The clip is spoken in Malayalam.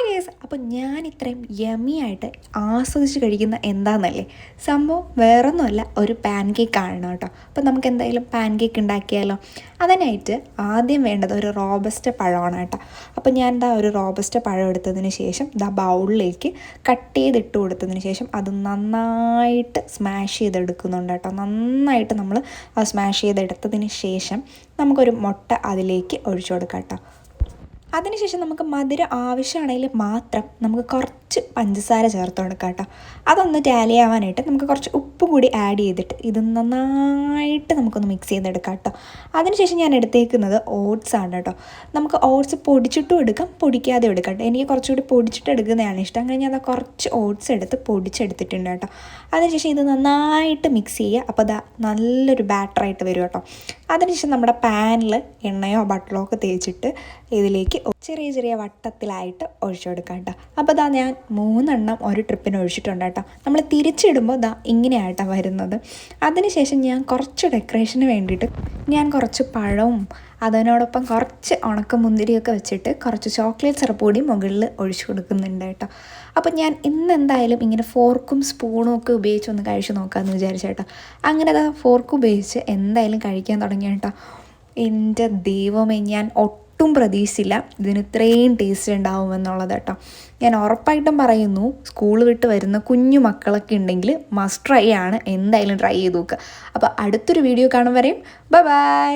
ഗൈസ്, അപ്പോൾ ഞാൻ ഇത്രയും യമ്മിയായിട്ട് ആസ്വദിച്ച് കഴിക്കുന്ന എന്താണെന്നല്ലേ, സംഭവം വേറൊന്നുമല്ല, ഒരു പാൻ കേക്ക് ആണ് കേട്ടോ. അപ്പോൾ നമുക്ക് എന്തായാലും പാൻ കേക്ക് ഉണ്ടാക്കിയാലോ. അതിനായിട്ട് ആദ്യം വേണ്ടത് ഒരു റോബസ്റ്റ പഴമാണ് കേട്ടോ. അപ്പോൾ ഞാൻ ഒരു റോബസ്റ്റ പഴം എടുത്തതിന് ശേഷം ബൗളിലേക്ക് കട്ട് ചെയ്തിട്ട് കൊടുത്തതിന് ശേഷം അത് നന്നായിട്ട് സ്മാഷ് ചെയ്തെടുക്കുന്നുണ്ട് കേട്ടോ. നന്നായിട്ട് നമ്മൾ അത് സ്മാഷ് ചെയ്തെടുത്തതിന് ശേഷം നമുക്കൊരു മുട്ട അതിലേക്ക് ഒഴിച്ചു കൊടുക്കാം കേട്ടോ. അതിനുശേഷം നമുക്ക് മധുരം ആവശ്യമാണെങ്കിൽ മാത്രം നമുക്ക് കുറച്ച് പഞ്ചസാര ചേർത്ത് കൊടുക്കാം കേട്ടോ. അതൊന്ന് ടാലി ആവാനായിട്ട് നമുക്ക് കുറച്ച് ഉപ്പ് കൂടി ആഡ് ചെയ്തിട്ട് ഇത് നന്നായിട്ട് നമുക്കൊന്ന് മിക്സ് ചെയ്തെടുക്കാം കേട്ടോ. അതിനുശേഷം ഞാൻ എടുത്തേക്കുന്നത് ഓട്സ് ആണ് കേട്ടോ. നമുക്ക് ഓട്സ് പൊടിച്ചിട്ടും എടുക്കാം, പൊടിക്കാതെ എടുക്കാം കേട്ടോ. എനിക്ക് കുറച്ചുകൂടി പൊടിച്ചിട്ട് എടുക്കുന്നതാണ് ഇഷ്ടം. അങ്ങനെ ഞാൻ കുറച്ച് ഓട്സ് എടുത്ത് പൊടിച്ചെടുത്തിട്ടുണ്ട് കേട്ടോ. അതിനുശേഷം ഇത് നന്നായിട്ട് മിക്സ് ചെയ്യുക. അപ്പോൾ അതാ നല്ലൊരു ബാറ്ററായിട്ട് വരും കേട്ടോ. അതിനുശേഷം നമ്മുടെ പാനിൽ എണ്ണയോ ബട്ടറോ ഒക്കെ തേച്ചിട്ട് ഇതിലേക്ക് ചെറിയ ചെറിയ വട്ടത്തിലായിട്ട് ഒഴിച്ചു കൊടുക്കാം കേട്ടോ. അപ്പോൾ ഇതാ ഞാൻ 3 എണ്ണം ഒരു ട്രിപ്പിന് ഒഴിച്ചിട്ടുണ്ട് കേട്ടോ. നമ്മൾ തിരിച്ചിടുമ്പോൾ ഇതാ ഇങ്ങനെയായിട്ടാണ് വരുന്നത്. അതിനുശേഷം ഞാൻ കുറച്ച് ഡെക്കറേഷന് വേണ്ടിയിട്ട് ഞാൻ കുറച്ച് പഴവും അതിനോടൊപ്പം കുറച്ച് ഉണക്കമുന്തിരിയൊക്കെ വെച്ചിട്ട് കുറച്ച് ചോക്ലേറ്റ് സിറപ്പ് കൂടി മുകളിൽ ഒഴിച്ചു കൊടുക്കുന്നുണ്ട് കേട്ടോ. അപ്പോൾ ഞാൻ ഇന്ന് എന്തായാലും ഇങ്ങനെ ഫോർക്കും സ്പൂണും ഒക്കെ ഉപയോഗിച്ച് ഒന്ന് കഴിച്ച് നോക്കാമെന്ന് വിചാരിച്ചു കേട്ടോ. അങ്ങനെ അതാ ഫോർക്ക് ഉപയോഗിച്ച് എന്തായാലും കഴിക്കാൻ തുടങ്ങി കേട്ടോ. എൻ്റെ ദൈവമേ, ഞാൻ ഒട്ടും പ്രതീക്ഷിച്ചില്ല ഇതിന് ഇത്രയും ടേസ്റ്റ് ഉണ്ടാവുമെന്നുള്ളത് കേട്ടോ. ഞാൻ ഉറപ്പായിട്ടും പറയുന്നു, സ്കൂൾ വിട്ട് വരുന്ന കുഞ്ഞു മക്കളൊക്കെ ഉണ്ടെങ്കിൽ മസ്റ്റ് ട്രൈ ആണ്, എന്തായാലും ട്രൈ ചെയ്ത് നോക്കുക. അപ്പോൾ അടുത്തൊരു വീഡിയോ കാണും വരെയും ബൈ.